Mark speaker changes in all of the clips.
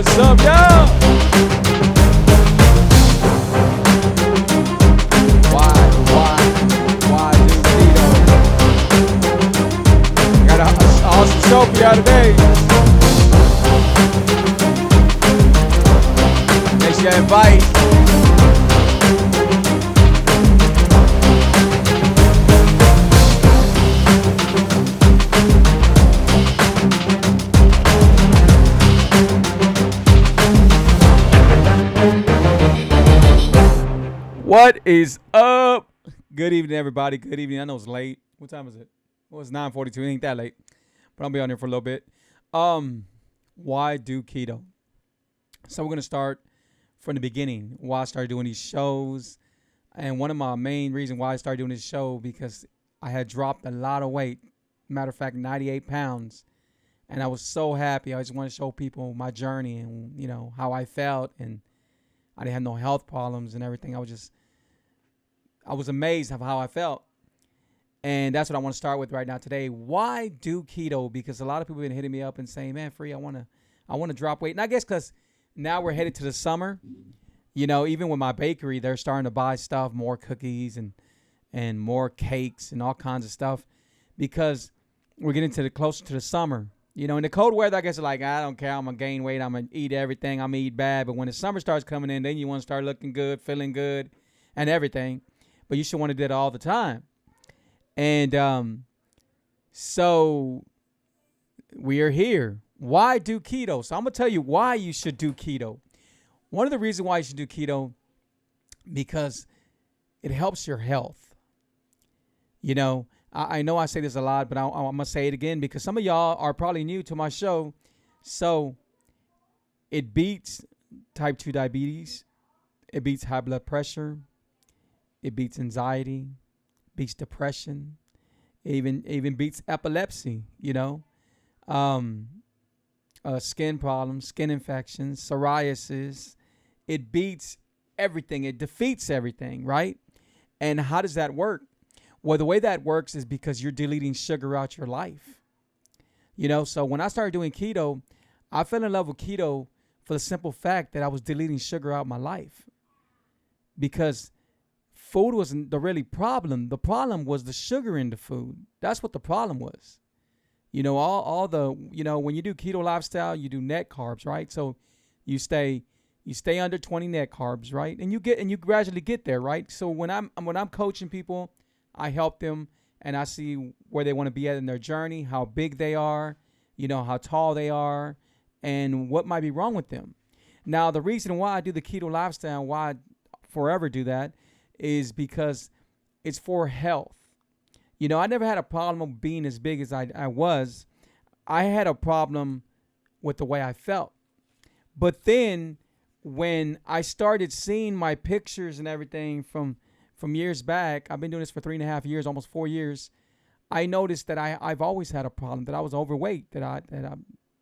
Speaker 1: What's up, y'all? Why do keto? Got an awesome show for y'all today. Make sure you invite. What is up? Good evening, everybody. Good evening. I know it's late. What time is it? Well, it's 9:42. It ain't that late, but I'll be on here for a little bit. Why do keto? So we're gonna start from the beginning. Why I started doing these shows, and one of my main reasons why I started doing this show because I had dropped a lot of weight. Matter of fact, 98 pounds, and I was so happy. I just want to show people my journey and how I felt, and I didn't have no health problems and everything. I was amazed of how I felt. And that's what I want to start with right now today. Why do keto? Because a lot of people have been hitting me up and saying, man, Free, I want to drop weight. And I guess because now we're headed to the summer, even with my bakery, they're starting to buy stuff, more cookies and more cakes and all kinds of stuff because we're getting closer to the summer. In the cold weather, I guess it's like, I don't care. I'm going to gain weight. I'm going to eat everything. I'm going to eat bad. But when the summer starts coming in, then you want to start looking good, feeling good and everything. But you should want to do that all the time. And so we are here. Why do keto? So I'm going to tell you why you should do keto. One of the reasons why you should do keto, because it helps your health. I know I say this a lot, but I'm going to say it again because some of y'all are probably new to my show. So it beats type 2 diabetes. It beats high blood pressure. It beats anxiety, beats depression, even beats epilepsy, skin problems, skin infections, psoriasis. It beats everything. It defeats everything, right? And how does that work? Well, the way that works is because you're deleting sugar out your life. So when I started doing keto, I fell in love with keto for the simple fact that I was deleting sugar out my life because food wasn't the really problem. The problem was the sugar in the food. That's what the problem was. All the, when you do keto lifestyle, you do net carbs, right? So you stay under 20 net carbs, right? And you gradually get there, right? So when I'm coaching people, I help them and I see where they want to be at in their journey, how big they are, how tall they are, and what might be wrong with them. Now, the reason why I do the keto lifestyle, why I forever do that, is because it's for health. I never had a problem of being as big as I was. I had a problem with the way I felt. But then when I started seeing my pictures and everything from years back, I've been doing this for 3.5 years, almost 4 years. I noticed that I've always had a problem, that I was overweight, that I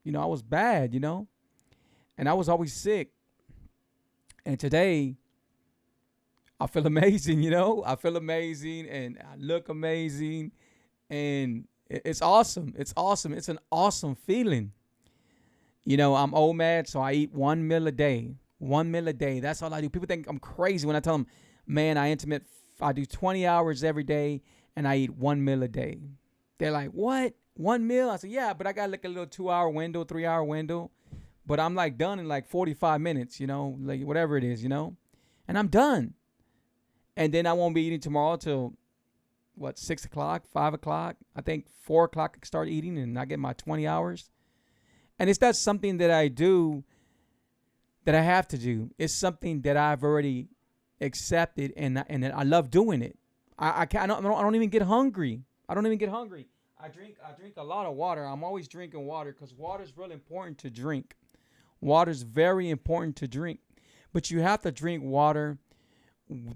Speaker 1: was bad, and I was always sick. And today, I feel amazing, I feel amazing and I look amazing and it's awesome. It's awesome. It's an awesome feeling. I'm old man, so I eat 1 meal a day. 1 meal a day. That's all I do. People think I'm crazy when I tell them, man, I do 20 hours every day and I eat 1 meal a day. They're like, what? 1 meal? I said, yeah, but I got like a little 2-hour window, 3-hour window. But I'm like done in like 45 minutes, like whatever it is, and I'm done. And then I won't be eating tomorrow till, 6 o'clock, 5 o'clock? I think 4 o'clock I can start eating and I get my 20 hours. And it's not something that I do that I have to do. It's something that I've already accepted and I love doing it. I don't even get hungry. I drink a lot of water. I'm always drinking water because water is really important to drink. Water is very important to drink. But you have to drink water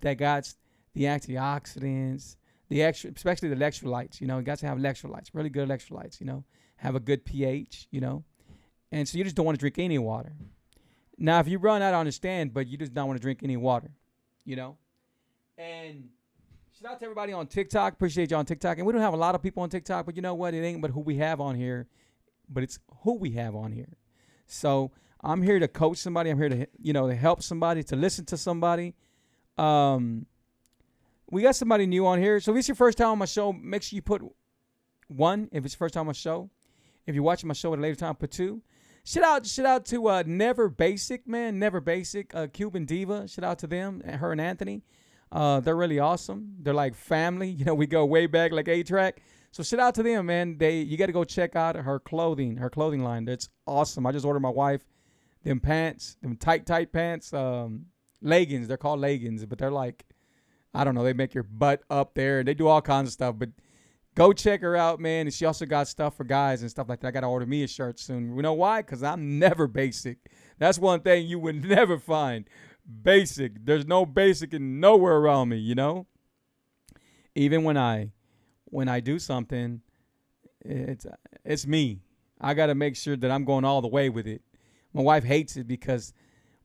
Speaker 1: that got the antioxidants, especially the electrolytes. You got to have electrolytes, really good electrolytes. Have a good pH. And so you just don't want to drink any water. Now, if you run out, I understand, but you just don't want to drink any water. And shout out to everybody on TikTok. Appreciate you on TikTok. And we don't have a lot of people on TikTok, but you know what? It ain't but who we have on here, but it's who we have on here. So I'm here to coach somebody. I'm here to, to help somebody, to listen to somebody. We got somebody new on here. So if it's your first time on my show, make sure you put 1. If it's your first time on my show. If you're watching my show at a later time, put 2. Shout out to Never Basic, man. Never Basic, Cuban Diva. Shout out to them, her and Anthony. They're really awesome. They're like family. We go way back like A-Track. So shout out to them, man. You got to go check out her clothing line. That's awesome. I just ordered my wife them pants, them tight pants, leggings. They're called leggings, but they're like, I don't know. They make your butt up there. They do all kinds of stuff, but go check her out, man. And she also got stuff for guys and stuff like that. I got to order me a shirt soon. You know why? Because I'm never basic. That's one thing you would never find. Basic. There's no basic and nowhere around me, Even when I do something, it's me. I got to make sure that I'm going all the way with it. My wife hates it because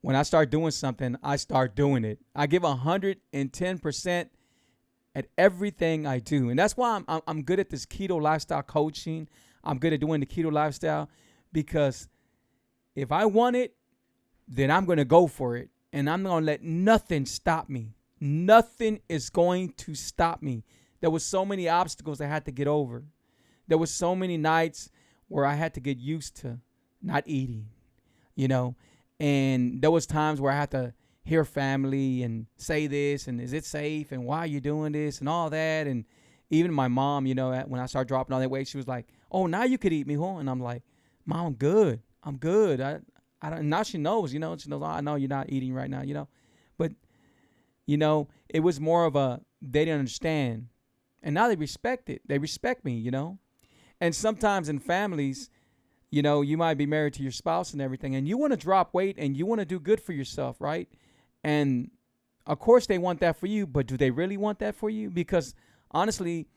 Speaker 1: when I start doing something, I start doing it. I give 110% at everything I do. And that's why I'm good at this keto lifestyle coaching. I'm good at doing the keto lifestyle because if I want it, then I'm going to go for it. And I'm not going to let nothing stop me. Nothing is going to stop me. There was so many obstacles I had to get over. There was so many nights where I had to get used to not eating, And there was times where I had to hear family and say this and is it safe and why are you doing this and all that. And even my mom, when I started dropping all that weight, she was like, "Oh, now you could eat, mijo." And I'm like, "Mom, I'm good. I'm good. I don't." Now she knows, she knows, "Oh, I know you're not eating right now, But, it was more of they didn't understand. And now they respect it. They respect me, And sometimes in families, you might be married to your spouse and everything, and you want to drop weight and you want to do good for yourself, right? And of course they want that for you, but do they really want that for you? Because honestly,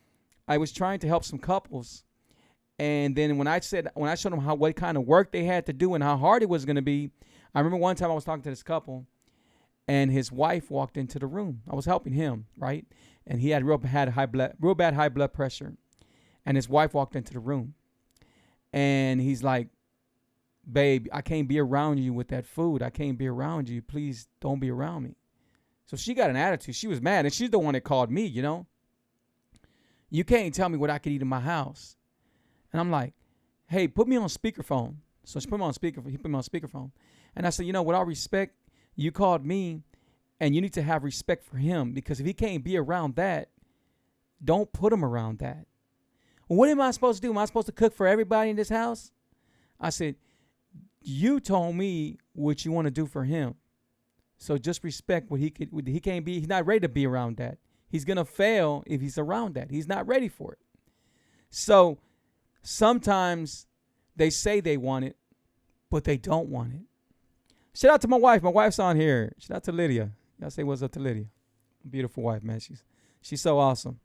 Speaker 1: I was trying to help some couples, and then when I showed them what kind of work they had to do and how hard it was going to be, I remember one time I was talking to this couple, and his wife walked into the room. I was helping him, right? And he had real bad high blood pressure, and his wife walked into the room. And he's like, "Babe, I can't be around you with that food. I can't be around you. Please don't be around me." So she got an attitude. She was mad. And she's the one that called me, You can't tell me what I could eat in my house. And I'm like, "Hey, put me on speakerphone." So she put me on speakerphone. He put me on speakerphone. And I said, "With all respect, you called me and you need to have respect for him because if he can't be around that, don't put him around that." "What am I supposed to do? Am I supposed to cook for everybody in this house?" I said, "You told me what you want to do for him. So just respect what he can't be. He's not ready to be around that. He's going to fail if he's around that. He's not ready for it." So sometimes they say they want it, but they don't want it. Shout out to my wife. My wife's on here. Shout out to Lydia. Y'all say what's up to Lydia. Beautiful wife, man. She's so awesome.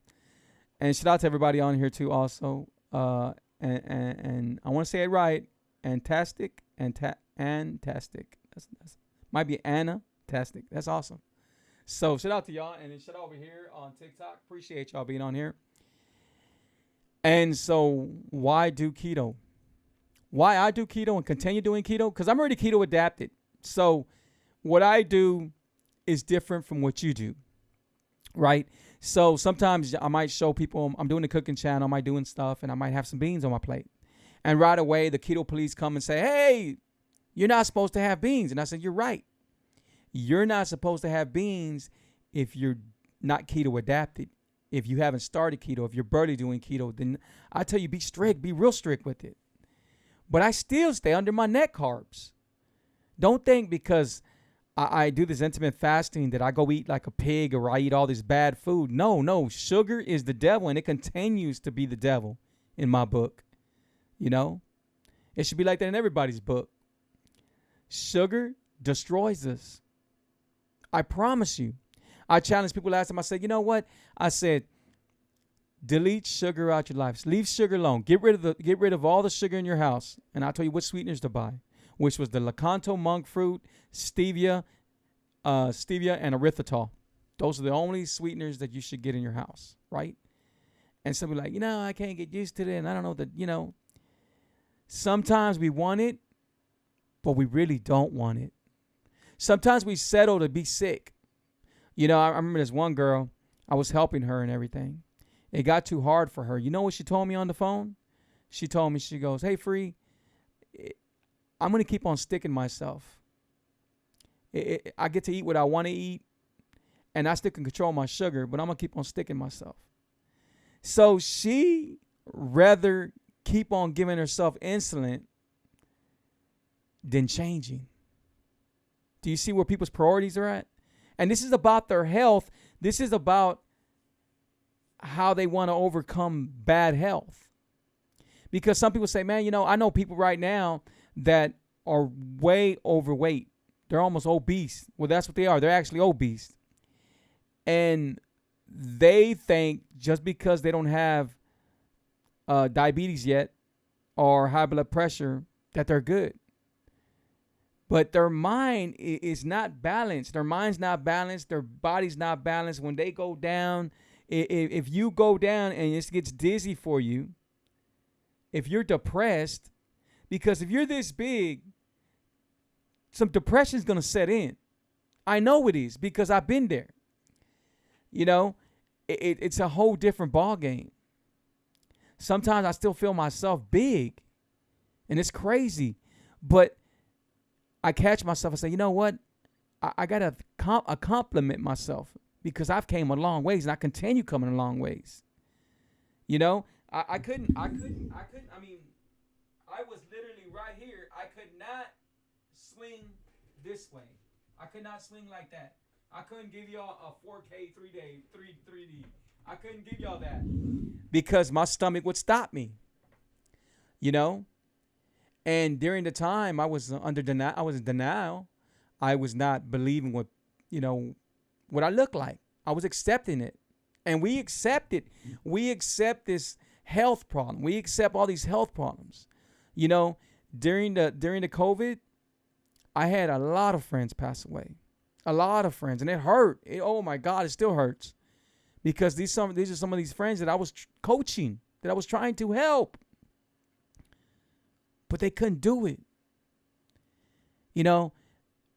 Speaker 1: And shout out to everybody on here too also. And I want to say it right. Antastic. That's might be Anna-tastic. That's awesome. So shout out to y'all. And then shout out over here on TikTok. Appreciate y'all being on here. And so why do keto? Why I do keto and continue doing keto? Because I'm already keto adapted. So what I do is different from what you do. Right? So sometimes I might show people I'm doing a cooking channel, I might doing stuff, and I might have some beans on my plate. And right away, the keto police come and say, "Hey, you're not supposed to have beans." And I said, "You're right. You're not supposed to have beans if you're not keto adapted. If you haven't started keto, if you're barely doing keto, then I tell you, be strict, be real strict with it." But I still stay under my net carbs. Don't think because I do this intermittent fasting that I go eat like a pig or I eat all this bad food. No. Sugar is the devil, and it continues to be the devil in my book. It should be like that in everybody's book. Sugar destroys us. I promise you. I challenged people last time. I said, "You know what?" I said, delete sugar out your life. Leave sugar alone. Get rid of all the sugar in your house. And I'll tell you what sweeteners to buy, which was the Lakanto monk fruit, stevia, and erythritol. Those are the only sweeteners that you should get in your house, right? And some people are like, I can't get used to that, and I don't know that, Sometimes we want it, but we really don't want it. Sometimes we settle to be sick. I remember this one girl, I was helping her and everything. It got too hard for her. You know what she told me on the phone? She told me, she goes, "Hey, Free, I'm going to keep on sticking myself. I get to eat what I want to eat, and I still can control my sugar, but I'm going to keep on sticking myself." So she rather keep on giving herself insulin than changing. Do you see where people's priorities are at? And this is about their health. This is about how they want to overcome bad health. Because some people say, man, I know people right now that are way overweight. They're almost obese. Well, that's what they are. They're actually obese. And they think just because they don't have diabetes yet or high blood pressure that they're good. But their mind is not balanced. Their mind's not balanced. Their body's not balanced. When they go down, if you go down and it gets dizzy for you, if you're depressed, because if you're this big, some depression is going to set in. I know it is because I've been there. It's a whole different ball game. Sometimes I still feel myself big, and it's crazy. But I catch myself and say, you know what? I got to compliment myself because I've came a long ways and I continue coming a long ways. I couldn't. I mean, I was literally right here. I could not swing this way. I could not swing like that. I couldn't give y'all a 4K 3D. I couldn't give y'all that because my stomach would stop me. And during the time I was under denial, I was in denial. I was not believing what I looked like. I was accepting it. And we accept it. We accept this health problem. We accept all these health problems. During the COVID, I had a lot of friends pass away. A lot of friends. And it hurt. Oh my God, it still hurts. Because these are some of these friends that I was coaching, that I was trying to help. But they couldn't do it.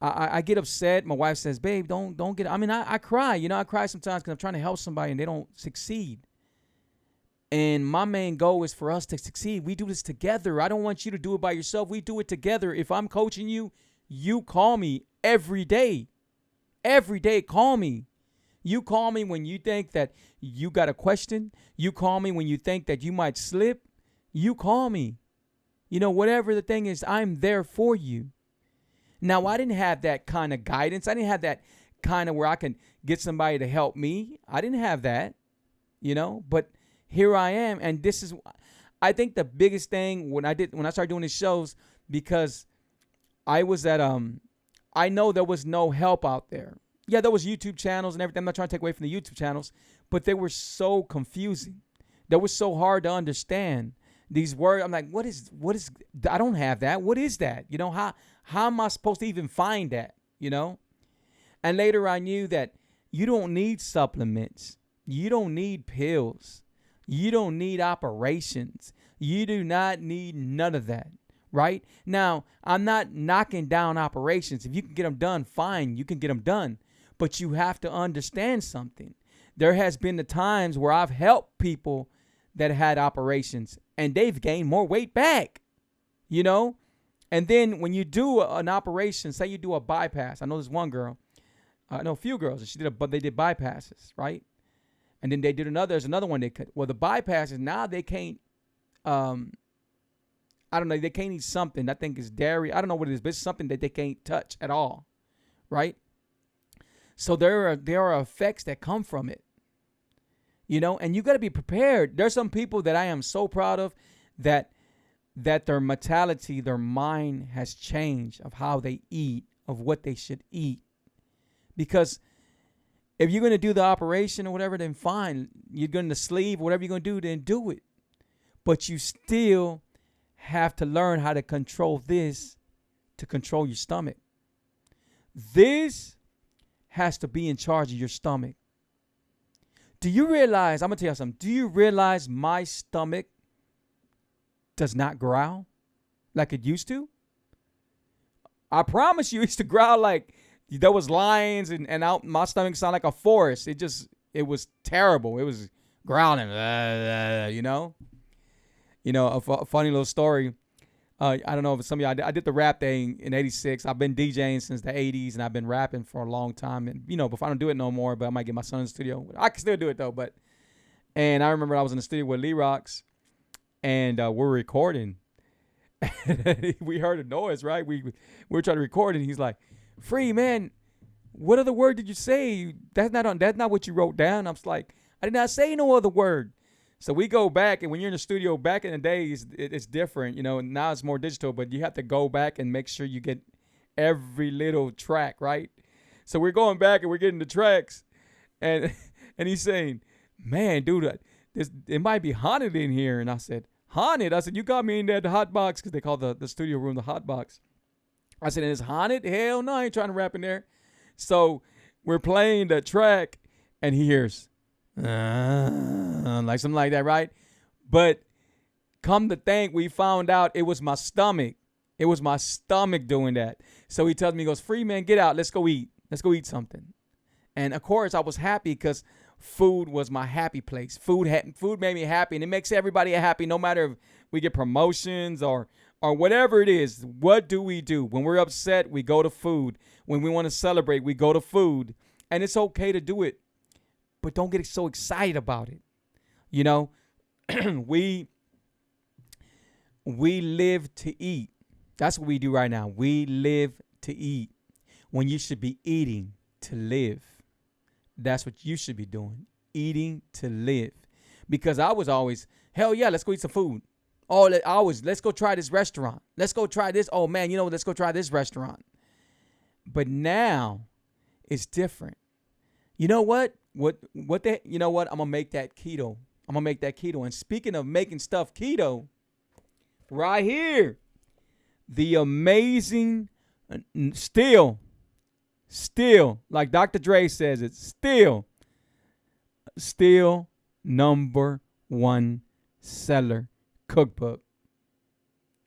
Speaker 1: I get upset. My wife says, "Babe, don't get." I cry. I cry sometimes because I'm trying to help somebody and they don't succeed. And my main goal is for us to succeed. We do this together. I don't want you to do it by yourself. We do it together. If I'm coaching you, you call me every day. Every day, call me. You call me when you think that you got a question. You call me when you think that you might slip. You call me. Whatever the thing is, I'm there for you. Now, I didn't have that kind of guidance. I didn't have that kind of where I can get somebody to help me. I didn't have that, but here I am. And this is, I think the biggest thing when I started doing these shows, because I was at, I know there was no help out there. Yeah, there was YouTube channels and everything. I'm not trying to take away from the YouTube channels, but they were so confusing. They were so hard to understand. These words, I'm like, what is, I don't have that. What is that? How am I supposed to even find that? And later I knew that you don't need supplements. You don't need pills. You don't need operations. You do not need none of that, right? Now, I'm not knocking down operations. If you can get them done, fine, you can get them done. But you have to understand something. There has been the times where I've helped people that had operations and they've gained more weight back, And then when you do an operation, say you do a bypass. I know there's one girl, I know a few girls, and they did bypasses, right? And then they did there's another one they could. Well, the bypasses, now they can't, I don't know, they can't eat something. I think it's dairy. I don't know what it is, but it's something that they can't touch at all, right? So there are effects that come from it. And you got to be prepared. There's some people that I am so proud of that their mentality, their mind has changed of how they eat, of what they should eat. Because if you're going to do the operation or whatever, then fine. You're going to sleeve, whatever you're going to do, then do it. But you still have to learn how to control this to control your stomach. This has to be in charge of your stomach. Do you realize, I'm going to tell you something. Do you realize my stomach does not growl like it used to? I promise you, it used to growl like there was lions, and out my stomach sounded like a forest. It was terrible. It was growling, you know. A funny little story. I don't know if some of y'all, I did the rap thing in '86. I've been DJing since the '80s, and I've been rapping for a long time. And before I don't do it no more, but I might get my son in the studio. I can still do it though. And I remember I was in the studio with Lee Rocks, and we're recording. We heard a noise, right? We were trying to record, and he's like, "Free man, what other word did you say? That's not what you wrote down." I was like, "I did not say no other word." So we go back, and when you're in the studio, back in the days, it's different, and now it's more digital, but you have to go back and make sure you get every little track, right? So we're going back, and we're getting the tracks, and and he's saying, "Man, dude, it might be haunted in here." And I said, "Haunted?" I said, "You got me in there, the hot box," because they call the studio room the hot box. I said, "And it's haunted? Hell no, I ain't trying to rap in there." So we're playing the track, and he hears, like something like that, right? But come to think, we found out it was my stomach. It was my stomach doing that. So he tells me, he goes, "Free man, get out. Let's go eat. Let's go eat something." And of course, I was happy because food was my happy place. Food made me happy, and it makes everybody happy, no matter if we get promotions or whatever it is. What do? When we're upset, we go to food. When we want to celebrate, we go to food. And it's okay to do it, but don't get so excited about it. We live to eat. That's what we do right now. We live to eat when you should be eating to live. That's what you should be doing, eating to live. Because I was always, hell yeah, let's go eat some food. Oh, let's go try this restaurant. Let's go try this. Oh man, let's go try this restaurant. But now it's different. You know what? I'm gonna make that keto. And speaking of making stuff keto, right here, the amazing, still, like Dr. Dre says it, still number one seller cookbook.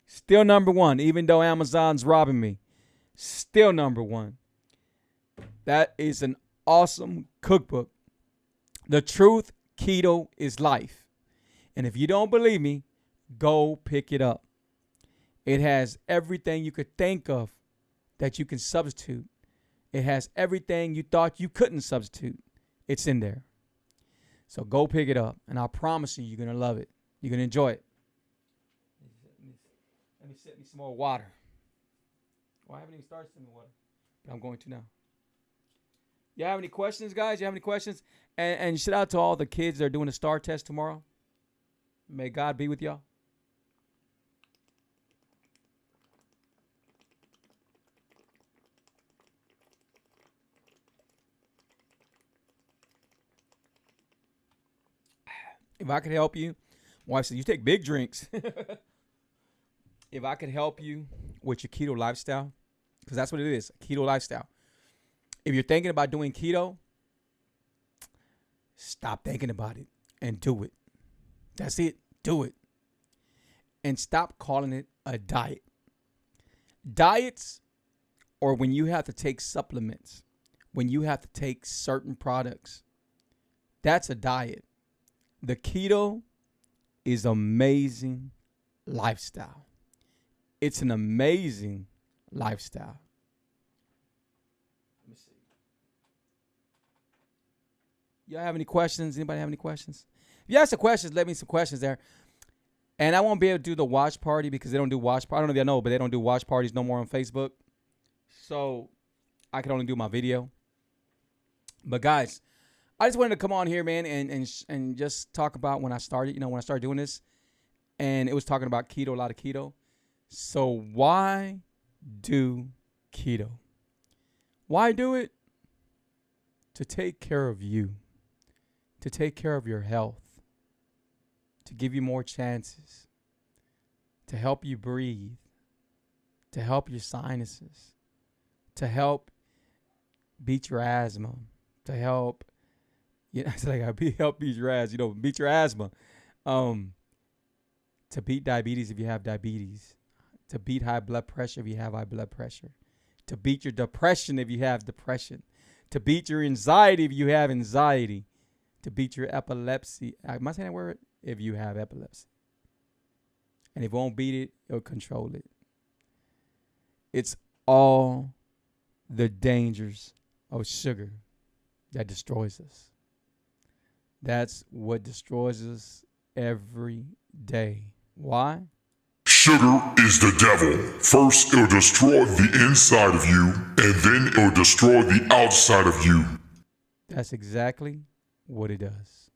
Speaker 1: Still number one, even though Amazon's robbing me. Still number one. That is an awesome cookbook. The truth, keto is life. And if you don't believe me, go pick it up. It has everything you could think of that you can substitute. It has everything you thought you couldn't substitute. It's in there. So go pick it up, and I promise you're going to love it. You're going to enjoy it. Let me sip me some more water. Well, I haven't even started sipping water, but I'm going to now. You have any questions, guys? You have any questions? And shout out to all the kids that are doing the STAR test tomorrow. May God be with y'all. If I could help you, wife said, you take big drinks. If I could help you with your keto lifestyle, because that's what it is, a keto lifestyle. If you're thinking about doing keto, stop thinking about it and do it. That's it. Do it. And stop calling it a diet. Diets, or when you have to take supplements, when you have to take certain products, that's a diet. The keto is amazing lifestyle. It's an amazing lifestyle. Let me see. Y'all have any questions? Anybody have any questions? If you have some questions, let me some questions there. And I won't be able to do the watch party because they don't do watch party. I don't know if you know, but they don't do watch parties no more on Facebook. So I can only do my video. But guys, I just wanted to come on here, man, and just talk about when I started doing this. And it was talking about keto, a lot of keto. So why do keto? Why do it? To take care of you. To take care of your health. To give you more chances. To help you breathe. To help your sinuses. To help beat your asthma. To help, it's like help beat your asthma. Beat your asthma. To beat diabetes if you have diabetes. To beat high blood pressure if you have high blood pressure. To beat your depression if you have depression. To beat your anxiety if you have anxiety. To beat your epilepsy. Am I saying that word? If you have epilepsy. And if it won't beat it, it'll control it. It's all the dangers of sugar that destroys us. That's what destroys us every day. Why?
Speaker 2: Sugar is the devil. First, it'll destroy the inside of you, and then it'll destroy the outside of you.
Speaker 1: That's exactly what it does.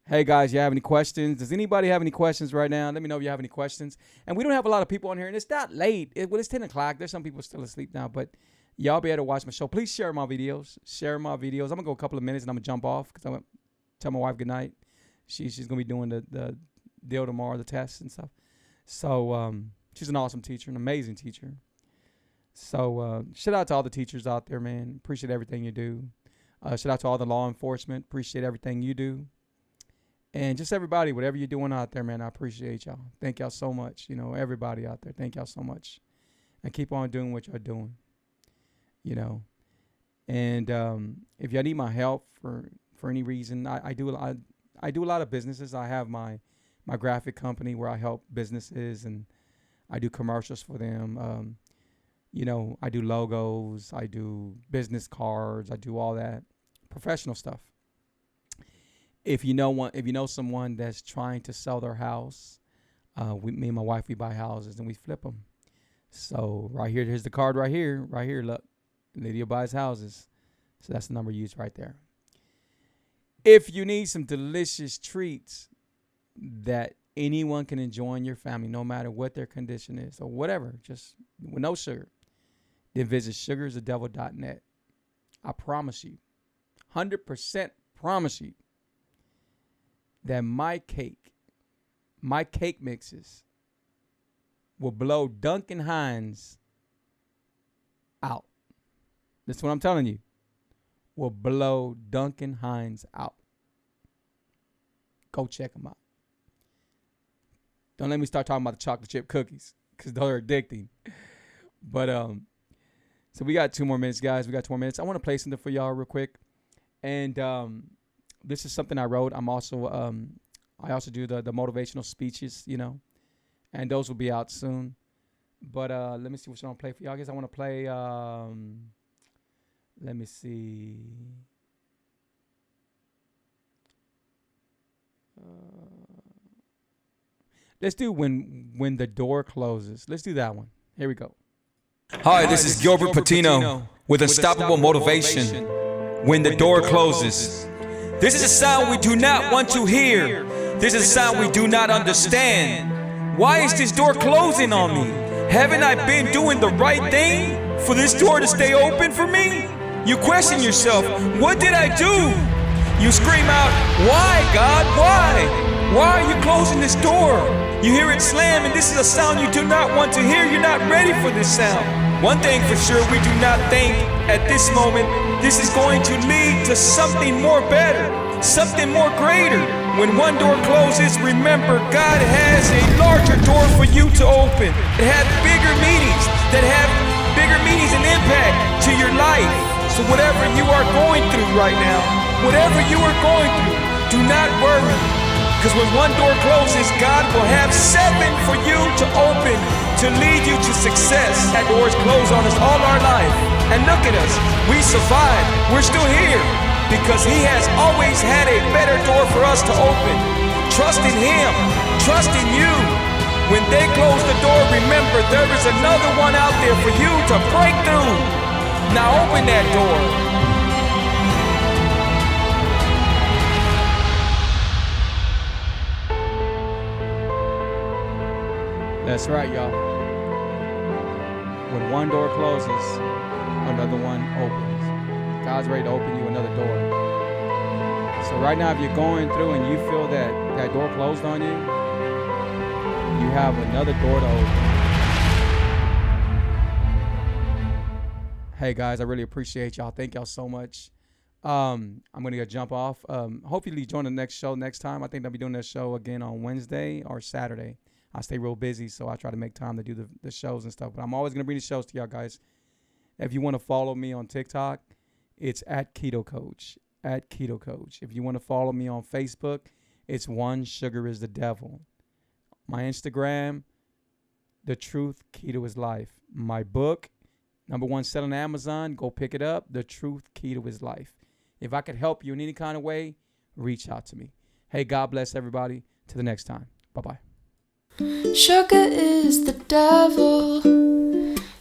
Speaker 1: Hey guys, you have any questions? Does anybody have any questions right now? Let me know if you have any questions. And we don't have a lot of people on here, and it's not late. It's 10 o'clock. There's some people still asleep now, but y'all be able to watch my show. Please share my videos. Share my videos. I'm going to go a couple of minutes, and I'm going to jump off because I'm going to tell my wife good night. She's going to be doing the deal tomorrow, the test and stuff. So she's an awesome teacher, an amazing teacher. So shout out to all the teachers out there, man. Appreciate everything you do. Shout out to all the law enforcement. Appreciate everything you do. And just everybody, whatever you're doing out there, man, I appreciate y'all. Thank y'all so much. You know, everybody out there, thank y'all so much. And keep on doing what you're doing, you know. And if y'all need my help for any reason, I do a lot of businesses. I have my graphic company where I help businesses, and I do commercials for them. You know, I do logos, I do business cards, I do all that professional stuff. If you know someone that's trying to sell their house, me and my wife, we buy houses and we flip them. So right here, here's the card right here, look. Lydia buys houses. So that's the number used right there. If you need some delicious treats that anyone can enjoy in your family, no matter what their condition is or whatever, just with no sugar, then visit sugaristhedevil.net. I promise you, 100% promise you, that my cake mixes will blow Duncan Hines out. That's what I'm telling you. Will blow Duncan Hines out. Go check them out. Don't let me start talking about the chocolate chip cookies because those are addicting. But so we got 2 more minutes, guys. We got 2 more minutes. I want to play something for y'all real quick. And this is something I wrote. I also do the motivational speeches, you know, and those will be out soon. But let me see what I want to play for y'all. I guess I want to play. Let me see. Let's do when the door closes. Let's do that one. Here we go.
Speaker 3: Hi, this is Gilbert Patino with Unstoppable Motivation. When the door closes. This is a sound we do not want to hear. This is a sound we do not understand. Why is this door closing on me? Haven't I been doing the right thing for this door to stay open for me? You question yourself, what did I do? You scream out, why, God, why? Why are you closing this door? You hear it slam, and this is a sound you do not want to hear. You're not ready for this sound. One thing for sure, we do not think at this moment this is going to lead to something more better, something more greater. When one door closes, remember God has a larger door for you to open. It has bigger meanings that have bigger meanings and impact to your life. So whatever you are going through right now, whatever you are going through, do not worry. Because when one door closes, God will have 7 for you to open to lead you to success. That doors close on us all our life. And look at us, we survived. We're still here because He has always had a better door for us to open. Trust in Him, trust in you. When they close the door, remember there is another one out there for you to break through. Now open that door.
Speaker 1: That's right, y'all. When one door closes, another one opens. God's ready to open you another door. So right now, if you're going through and you feel that door closed on you, you have another door to open. Hey guys, I really appreciate y'all. Thank y'all so much. I'm gonna jump off. Hopefully join the next show next time. I think I'll be doing this show again on Wednesday or Saturday. I stay real busy, so I try to make time to do the shows and stuff. But I'm always going to bring the shows to y'all guys. If you want to follow me on TikTok, it's at Keto Coach. At Keto Coach. If you want to follow me on Facebook, it's One Sugar is the Devil. My Instagram, The Truth, Keto is Life. My book, #1 selling on Amazon, go pick it up. The Truth, Keto is Life. If I could help you in any kind of way, reach out to me. Hey, God bless everybody. Till the next time. Bye-bye.
Speaker 4: Sugar is the devil.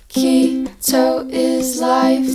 Speaker 4: Keto is life.